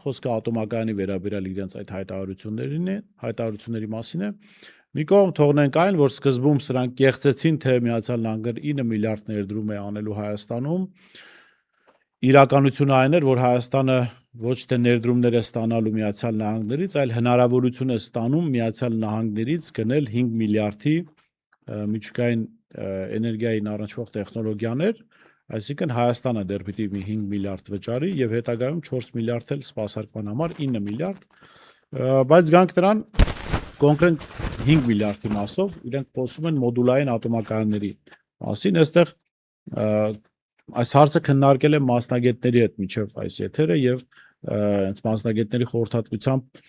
խոսքը ատոմակայանի վերաբերյալ իրենց այդ հայտարարությունների մասին է։ Մի կողմ թողնենք այն, որ սկզբում սրանք կեղծեցին, թե Միացյալ Նահանգները 9 միլիարդ ներդրում է անելու Հայաստանում։ Իրականությունը այն էր, որ Հայաստանը ոչ թե ներդրումներ է ստանալու Միացյալ Նահանգներից, այլ հնարավորություն է ստանում Միացյալ Նահանգներից գնել 5 միլիարդի միջուկային էներգիային առնչվող տեխնոլոգիաներ, այսինքն Հայաստանը դեռ պիտի 5 միլիարդ վճարի եւ հետագայում 4 միլիարդ էլ սպասարկման համար 9 միլիարդ, բայց գանք դրան կոնկրետ 5 միլիարդի մասով իրենք խոսում են մոդուլային ատոմակայանների մասին, այստեղ այս հարցը քննարկել եմ մասնագետների հետ միջև այս եթերը եւ հենց մասնագետների խորհրդատվությամբ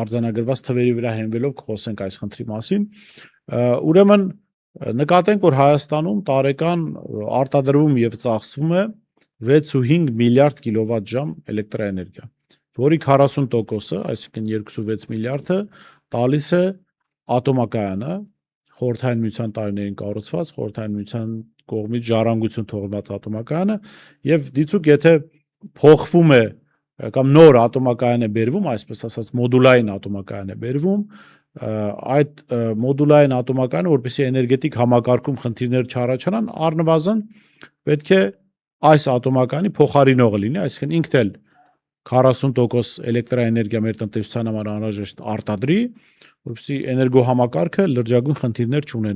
արձանագրված թվերի վրա հենվելով կխոսենք այս խնդրի մասին։ Ուրեմն նկատենք, որ Հայաստանում տարեկան արտադրվում եւ ծախսվում է 6.5 միլիարդ կիլովատ-ժամ էլեկտրաէներգիա, որի 40%-ը, այսինքն 2.6 միլիարդը տալիս է ատոմակայանը, Խորհրդային Միության տարիներին կառուցված, Խորհրդային Միության կողմից ժառանգություն թողնված ատոմակայանը, եւ դիցուք եթե փոխվում է կամ նոր ատոմակայան է բերվում, այսպես ասած մոդուլային ատոմակայան է բերվում, այդ մոդուլային ատոմակայանը, որպեսզի էներգետիկ համակարգում խնդիրներ չառաջանան, առնվազն պետք է այս ատոմակայանի փոխարինողը լինի, այսինքն ինքն էլ 40% էլեկտրաէներգիա մեր տնտեսության համար անհրաժեշտ արտադրի, որպեսզի էներգոհամակարգը լրջագույն խնդիրներ չունենա։